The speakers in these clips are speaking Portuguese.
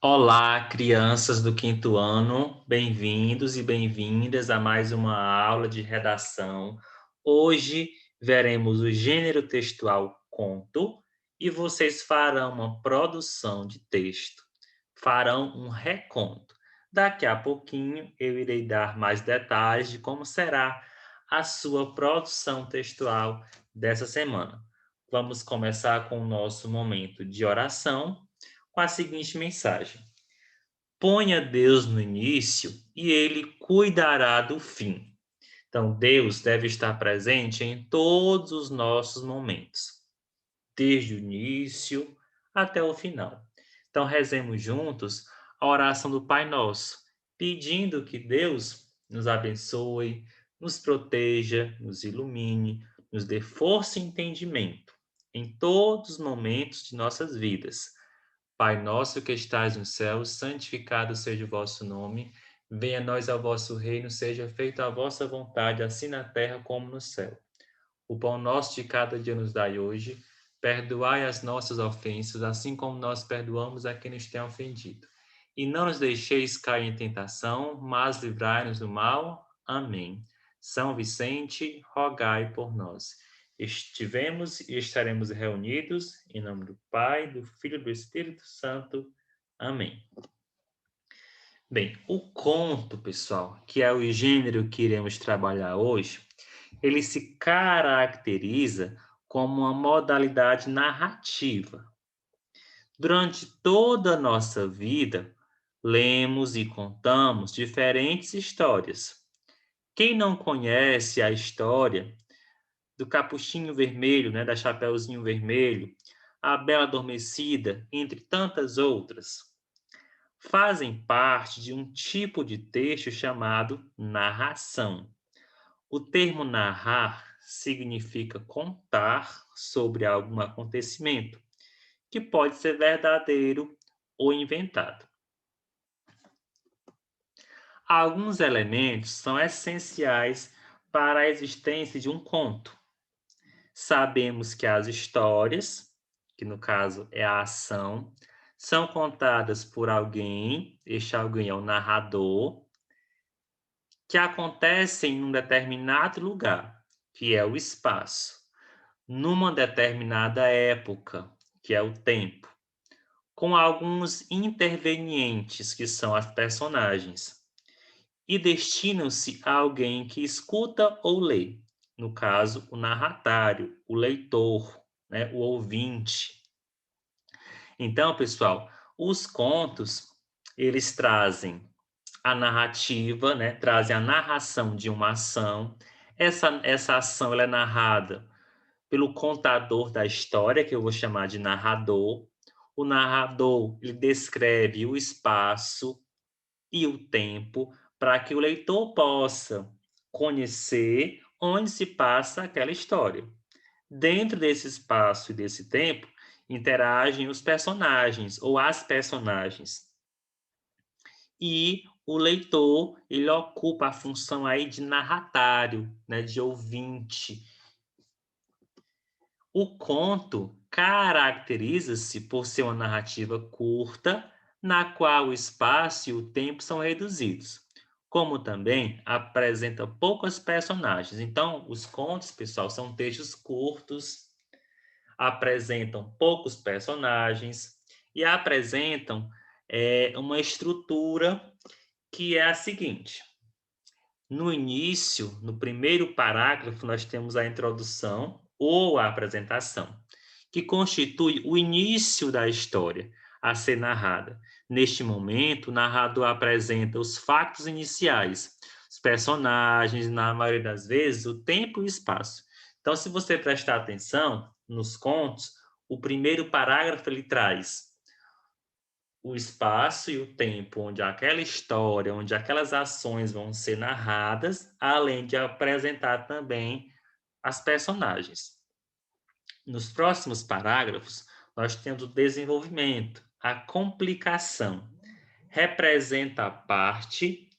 Olá, crianças do quinto ano, bem-vindos e bem-vindas a mais uma aula de redação. Hoje veremos o gênero textual conto e vocês farão uma produção de texto, farão um reconto. Daqui a pouquinho eu irei dar mais detalhes de como será a sua produção textual dessa semana. Vamos começar com o nosso momento de oração com a seguinte mensagem: ponha Deus no início e ele cuidará do fim. Então, Deus deve estar presente em todos os nossos momentos, desde o início até o final. Então, rezemos juntos a oração do Pai Nosso, pedindo que Deus nos abençoe, nos proteja, nos ilumine, nos dê força e entendimento em todos os momentos de nossas vidas. Pai nosso que estais no céu, santificado seja o vosso nome. Venha a nós ao vosso reino, seja feita a vossa vontade, assim na terra como no céu. O pão nosso de cada dia nos dai hoje. Perdoai as nossas ofensas, assim como nós perdoamos a quem nos tem ofendido. E não nos deixeis cair em tentação, mas livrai-nos do mal. Amém. São Vicente, rogai por nós. Estivemos e estaremos reunidos em nome do Pai, do Filho e do Espírito Santo. Amém. Bem, o conto, pessoal, que é o gênero que iremos trabalhar hoje, ele se caracteriza como uma modalidade narrativa. Durante toda a nossa vida, lemos e contamos diferentes histórias. Quem não conhece a história do Capuchinho Vermelho, né, da Chapeuzinho Vermelho, a Bela Adormecida, entre tantas outras, fazem parte de um tipo de texto chamado narração. O termo narrar significa contar sobre algum acontecimento, que pode ser verdadeiro ou inventado. Alguns elementos são essenciais para a existência de um conto. Sabemos que as histórias, que no caso é a ação, são contadas por alguém, este alguém é o narrador, que acontecem em um determinado lugar, que é o espaço, numa determinada época, que é o tempo, com alguns intervenientes, que são as personagens, e destinam-se a alguém que escuta ou lê, no caso, o narratário, o leitor, né, o ouvinte. Então, pessoal, os contos, eles trazem a narrativa, né, trazem a narração de uma ação. Essa ação ela é narrada pelo contador da história, que eu vou chamar de narrador. O narrador ele descreve o espaço e o tempo para que o leitor possa conhecer onde se passa aquela história. Dentro desse espaço e desse tempo, interagem os personagens ou as personagens. E o leitor, ele ocupa a função aí de narratário, né, de ouvinte. O conto caracteriza-se por ser uma narrativa curta, na qual o espaço e o tempo são reduzidos, como também apresenta poucos personagens. Então, os contos, pessoal, são textos curtos, apresentam poucos personagens e apresentam uma estrutura que é a seguinte. No início, no primeiro parágrafo, nós temos a introdução ou a apresentação, que constitui o início da história a ser narrada. Neste momento, o narrador apresenta os fatos iniciais, os personagens, na maioria das vezes, o tempo e o espaço. Então, se você prestar atenção nos contos, o primeiro parágrafo ele traz o espaço e o tempo onde aquela história, onde aquelas ações vão ser narradas, além de apresentar também as personagens. Nos próximos parágrafos, nós temos o desenvolvimento, a complicação. Representa a parte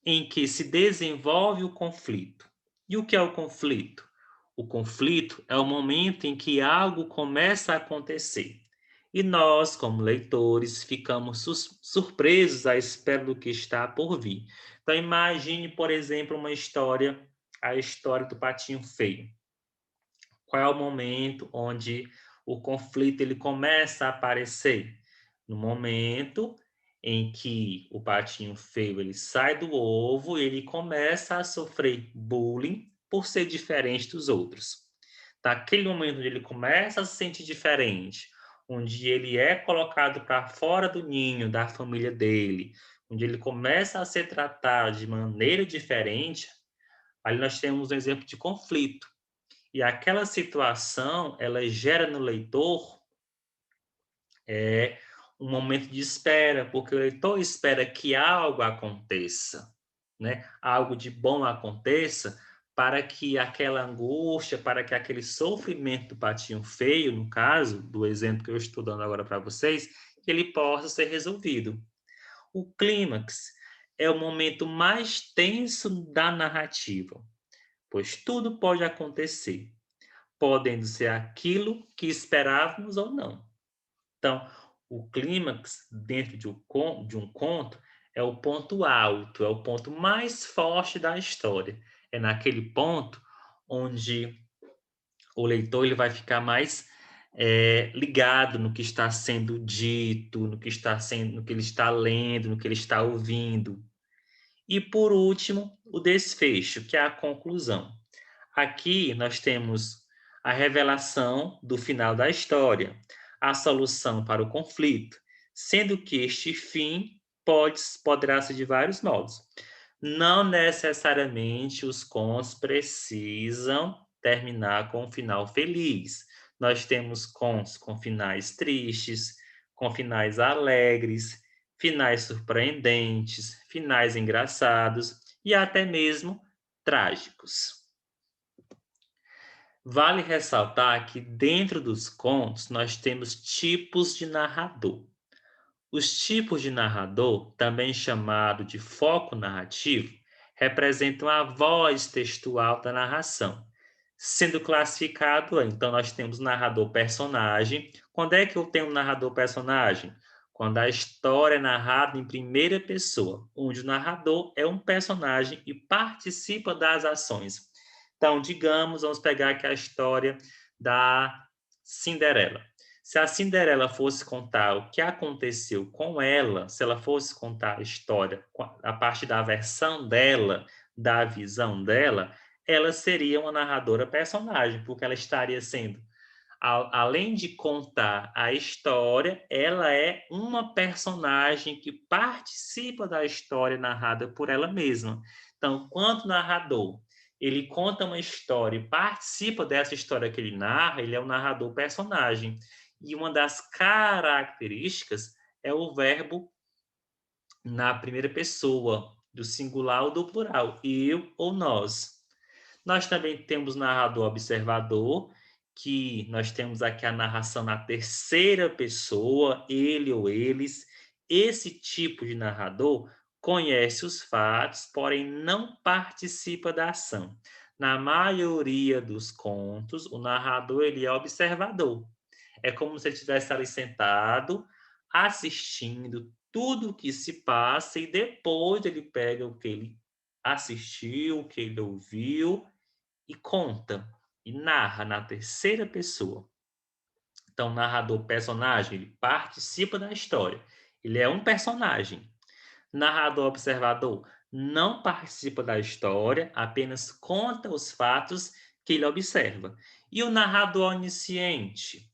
em que se desenvolve o conflito. E o que é o conflito? O conflito é o momento em que algo começa a acontecer. E nós, como leitores, ficamos surpresos à espera do que está por vir. Então, imagine, por exemplo, a história do Patinho Feio. Qual é o momento onde o conflito ele começa a aparecer? No momento em que o Patinho Feio ele sai do ovo, ele começa a sofrer bullying por ser diferente dos outros. Daquele momento onde ele começa a se sentir diferente, onde ele é colocado para fora do ninho da família dele, onde ele começa a ser tratado de maneira diferente, ali nós temos um exemplo de conflito. E aquela situação, ela gera no leitor um momento de espera, porque o leitor espera que algo aconteça, né? Algo de bom aconteça, para que aquela angústia, para que aquele sofrimento do Patinho Feio, no caso, do exemplo que eu estou dando agora para vocês, que ele possa ser resolvido. O clímax é o momento mais tenso da narrativa, pois tudo pode acontecer, podendo ser aquilo que esperávamos ou não. Então, o clímax dentro de um conto é o ponto alto, é o ponto mais forte da história. É naquele ponto onde o leitor ele vai ficar mais ligado no que está sendo dito, no que ele está lendo, no que ele está ouvindo. E por último, o desfecho, que é a conclusão. Aqui nós temos a revelação do final da história, a solução para o conflito, sendo que este fim poderá ser de vários modos. Não necessariamente os contos precisam terminar com um final feliz. Nós temos contos com finais tristes, com finais alegres, finais surpreendentes, finais engraçados e até mesmo trágicos. Vale ressaltar que dentro dos contos nós temos tipos de narrador. Os tipos de narrador, também chamado de foco narrativo, representam a voz textual da narração, sendo classificado, então nós temos narrador personagem. Quando é que eu tenho um narrador personagem? Quando a história é narrada em primeira pessoa, onde o narrador é um personagem e participa das ações. Então, digamos, vamos pegar aqui a história da Cinderela. Se a Cinderela fosse contar o que aconteceu com ela, se ela fosse contar a história a partir da versão dela, da visão dela, ela seria uma narradora personagem, porque ela estaria sendo, além de contar a história, ela é uma personagem que participa da história narrada por ela mesma. Então, quando o narrador ele conta uma história e participa dessa história que ele narra, ele é um narrador personagem. E uma das características é o verbo na primeira pessoa, do singular ou do plural, eu ou nós. Nós também temos narrador observador, que nós temos aqui a narração na terceira pessoa, ele ou eles. Esse tipo de narrador conhece os fatos, porém não participa da ação. Na maioria dos contos, o narrador ele é observador. É como se ele estivesse ali sentado, assistindo tudo o que se passa e depois ele pega o que ele assistiu, o que ele ouviu e conta e narra na terceira pessoa. Então, o narrador personagem, ele participa da história. Ele é um personagem. Narrador observador não participa da história, apenas conta os fatos que ele observa. E o narrador onisciente?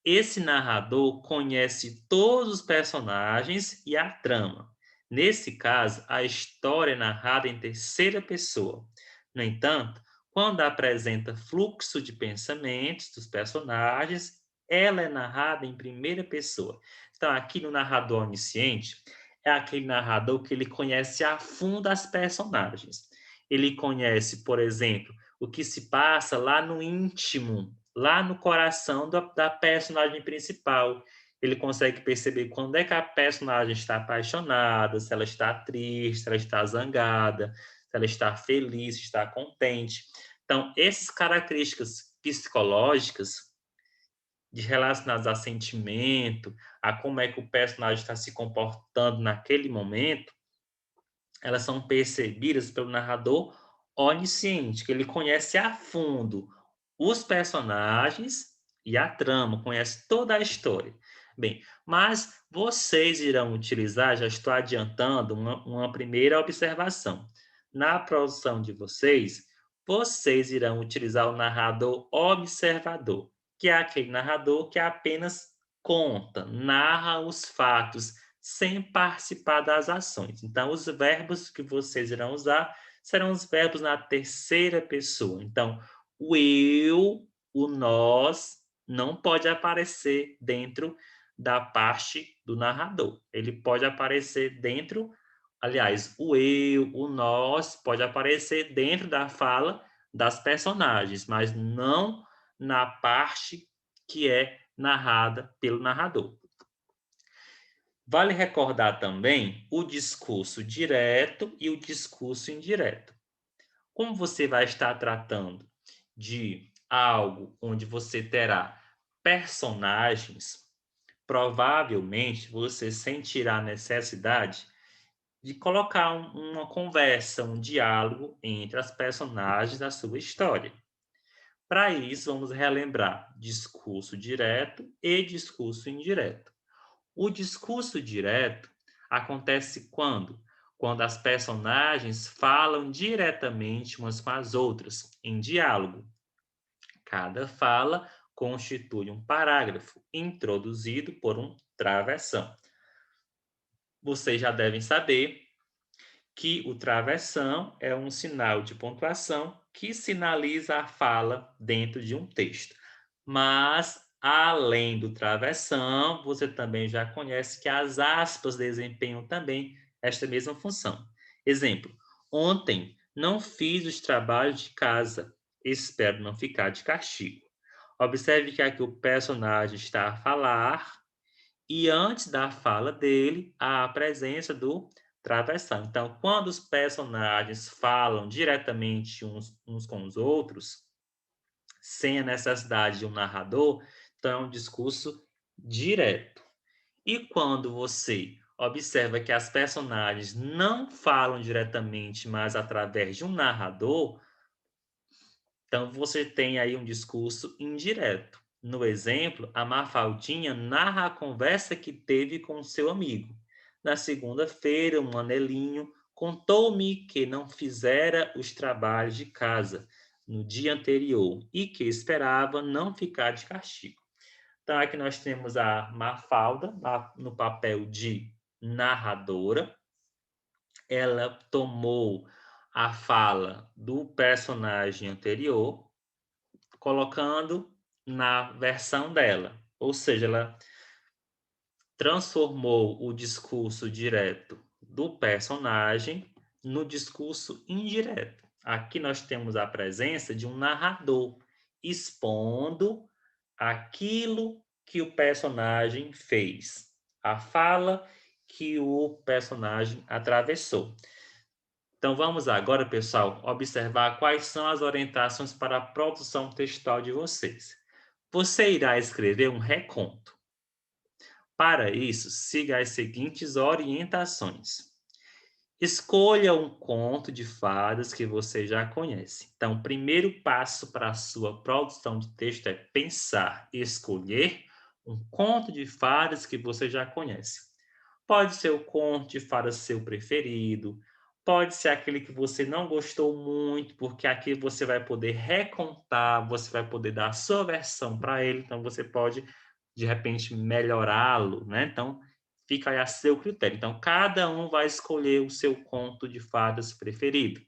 Esse narrador conhece todos os personagens e a trama. Nesse caso, a história é narrada em terceira pessoa. No entanto, quando apresenta fluxo de pensamentos dos personagens, ela é narrada em primeira pessoa. Então, aqui no narrador onisciente, é aquele narrador que ele conhece a fundo as personagens. Ele conhece, por exemplo, o que se passa lá no íntimo, lá no coração da personagem principal. Ele consegue perceber quando é que a personagem está apaixonada, se ela está triste, se ela está zangada, se ela está feliz, se está contente. Então, essas características psicológicas de relacionados a sentimento, a como é que o personagem está se comportando naquele momento, elas são percebidas pelo narrador onisciente, que ele conhece a fundo os personagens e a trama, conhece toda a história. Bem, mas vocês irão utilizar, já estou adiantando, uma primeira observação. Na produção de vocês, vocês irão utilizar o narrador observador, que é aquele narrador que apenas conta, narra os fatos, sem participar das ações. Então, os verbos que vocês irão usar serão os verbos na terceira pessoa. Então, o eu, o nós, não pode aparecer dentro da parte do narrador. Ele pode aparecer dentro, aliás, o eu, o nós, pode aparecer dentro da fala das personagens, mas não na parte que é narrada pelo narrador. Vale recordar também o discurso direto e o discurso indireto. Como você vai estar tratando de algo onde você terá personagens, provavelmente você sentirá a necessidade de colocar uma conversa, um diálogo entre as personagens da sua história. Para isso, vamos relembrar discurso direto e discurso indireto. O discurso direto acontece quando? Quando as personagens falam diretamente umas com as outras, em diálogo. Cada fala constitui um parágrafo introduzido por um travessão. Vocês já devem saber que o travessão é um sinal de pontuação que sinaliza a fala dentro de um texto. Mas, além do travessão, você também já conhece que as aspas desempenham também esta mesma função. Exemplo: ontem não fiz os trabalhos de casa, espero não ficar de castigo. Observe que aqui o personagem está a falar e antes da fala dele, há a presença do travessão. Então, quando os personagens falam diretamente uns com os outros, sem a necessidade de um narrador, então é um discurso direto. E quando você observa que as personagens não falam diretamente, mas através de um narrador, então você tem aí um discurso indireto. No exemplo, a Mafaldinha narra a conversa que teve com seu amigo. Na segunda-feira, o Manelinho contou-me que não fizera os trabalhos de casa no dia anterior e que esperava não ficar de castigo. Então, aqui nós temos a Mafalda no papel de narradora. Ela tomou a fala do personagem anterior, colocando na versão dela. Ou seja, ela transformou o discurso direto do personagem no discurso indireto. Aqui nós temos a presença de um narrador expondo aquilo que o personagem fez, a fala que o personagem atravessou. Então vamos agora, pessoal, observar quais são as orientações para a produção textual de vocês. Você irá escrever um reconto. Para isso, siga as seguintes orientações. Escolha um conto de fadas que você já conhece. Então, o primeiro passo para a sua produção de texto é pensar e escolher um conto de fadas que você já conhece. Pode ser o conto de fadas seu preferido, pode ser aquele que você não gostou muito, porque aqui você vai poder recontar, você vai poder dar a sua versão para ele, então você pode, de repente, melhorá-lo, né? Então, fica aí a seu critério. Então, cada um vai escolher o seu conto de fadas preferido.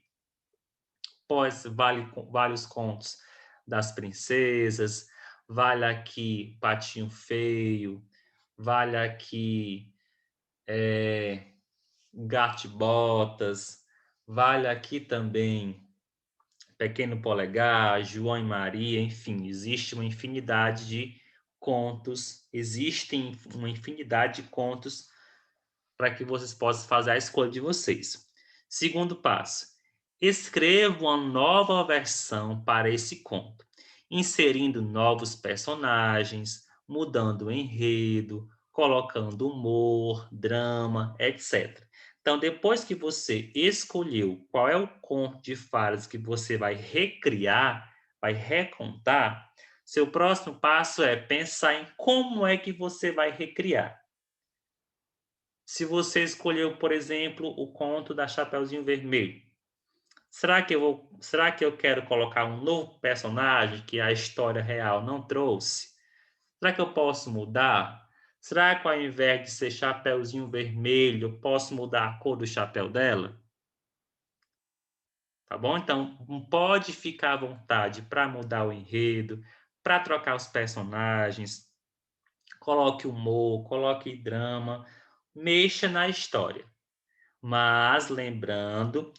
Vale os contos das princesas, vale aqui Patinho Feio, vale aqui Gato e Botas, vale aqui também Pequeno Polegar, João e Maria, enfim, existe uma infinidade de contos, existem uma infinidade de contos para que vocês possam fazer a escolha de vocês. Segundo passo, escreva uma nova versão para esse conto, inserindo novos personagens, mudando o enredo, colocando humor, drama, etc. Então, depois que você escolheu qual é o conto de fadas que você vai recriar, vai recontar, seu próximo passo é pensar em como é que você vai recriar. Se você escolheu, por exemplo, o conto da Chapeuzinho Vermelho, será que eu quero colocar um novo personagem que a história real não trouxe? Será que eu posso mudar? Será que ao invés de ser Chapeuzinho Vermelho, eu posso mudar a cor do chapéu dela? Tá bom? Então, pode ficar à vontade para mudar o enredo, para trocar os personagens, coloque humor, coloque drama, mexa na história. Mas lembrando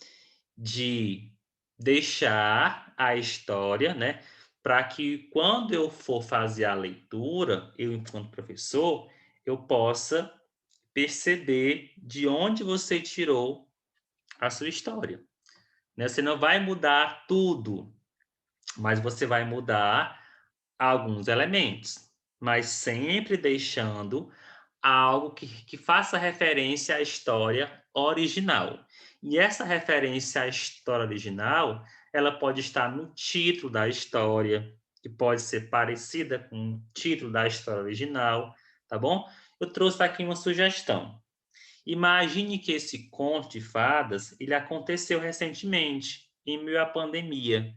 de deixar a história, né, para que quando eu for fazer a leitura, eu enquanto professor, eu possa perceber de onde você tirou a sua história, né? Você não vai mudar tudo, mas você vai mudar alguns elementos, mas sempre deixando algo que faça referência à história original. E essa referência à história original, ela pode estar no título da história, que pode ser parecida com o título da história original, tá bom? Eu trouxe aqui uma sugestão. Imagine que esse conto de fadas, ele aconteceu recentemente, em meio à pandemia.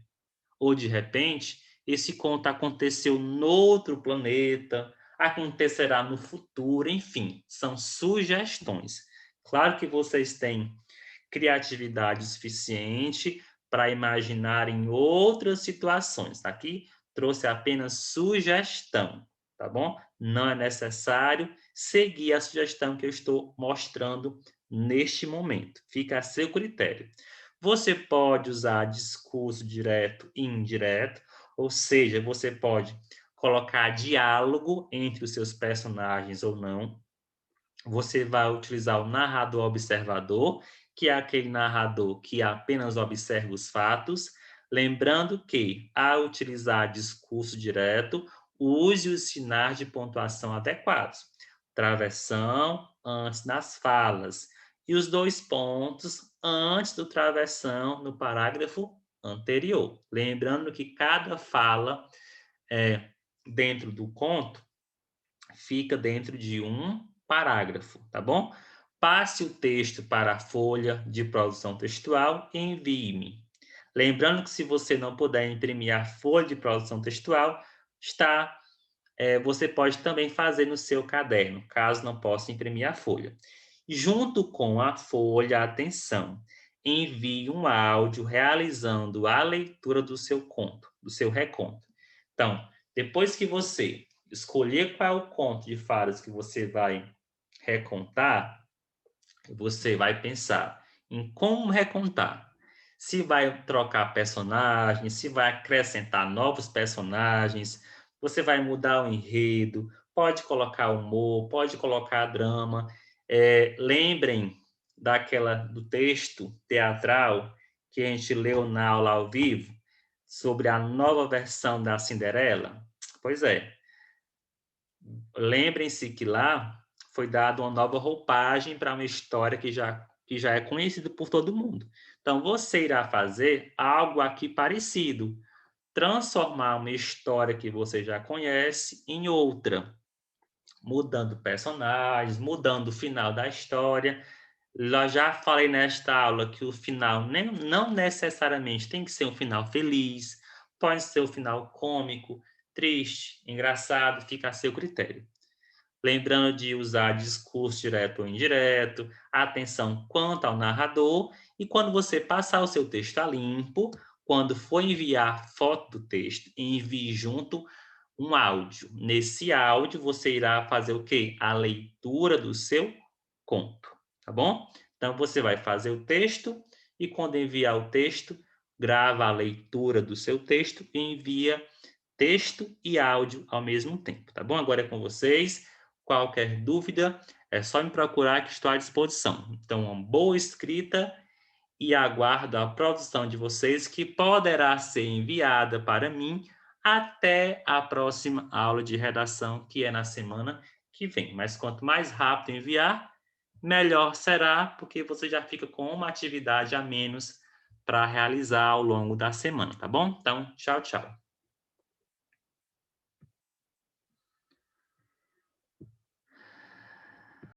Ou de repente, esse conto aconteceu noutro planeta, acontecerá no futuro, enfim, são sugestões. Claro que vocês têm criatividade suficiente para imaginar em outras situações. Aqui trouxe apenas sugestão, tá bom? Não é necessário seguir a sugestão que eu estou mostrando neste momento. Fica a seu critério. Você pode usar discurso direto e indireto, ou seja, você pode colocar diálogo entre os seus personagens ou não. Você vai utilizar o narrador observador, que é aquele narrador que apenas observa os fatos, lembrando que, ao utilizar discurso direto, use os sinais de pontuação adequados. Travessão antes das falas e os dois pontos antes do travessão no parágrafo anterior. Lembrando que cada fala dentro do conto fica dentro de um parágrafo, tá bom? Passe o texto para a folha de produção textual e envie-me. Lembrando que se você não puder imprimir a folha de produção textual, você pode também fazer no seu caderno, caso não possa imprimir a folha. Junto com a folha, atenção, envie um áudio realizando a leitura do seu conto, do seu reconto. Então, depois que você escolher qual é o conto de fadas que você vai recontar, você vai pensar em como recontar. Se vai trocar personagens, se vai acrescentar novos personagens, você vai mudar o enredo, pode colocar humor, pode colocar drama. Lembrem do texto teatral que a gente leu na aula ao vivo sobre a nova versão da Cinderela? Pois é, lembrem-se que lá foi dada uma nova roupagem para uma história que já é conhecida por todo mundo. Então, você irá fazer algo aqui parecido, transformar uma história que você já conhece em outra, mudando personagens, mudando o final da história. Eu já falei nesta aula que o final não necessariamente tem que ser um final feliz, pode ser um final cômico, triste, engraçado, fica a seu critério. Lembrando de usar discurso direto ou indireto, atenção quanto ao narrador, e quando você passar o seu texto a limpo, quando for enviar foto do texto, envie junto um áudio. Nesse áudio, você irá fazer o quê? A leitura do seu conto, tá bom? Então, você vai fazer o texto e quando enviar o texto, grava a leitura do seu texto e envia texto e áudio ao mesmo tempo, tá bom? Agora é com vocês. Qualquer dúvida, é só me procurar que estou à disposição. Então, uma boa escrita e aguardo a produção de vocês, que poderá ser enviada para mim até a próxima aula de redação, que é na semana que vem. Mas quanto mais rápido enviar, melhor será, porque você já fica com uma atividade a menos para realizar ao longo da semana, tá bom? Então, tchau, tchau.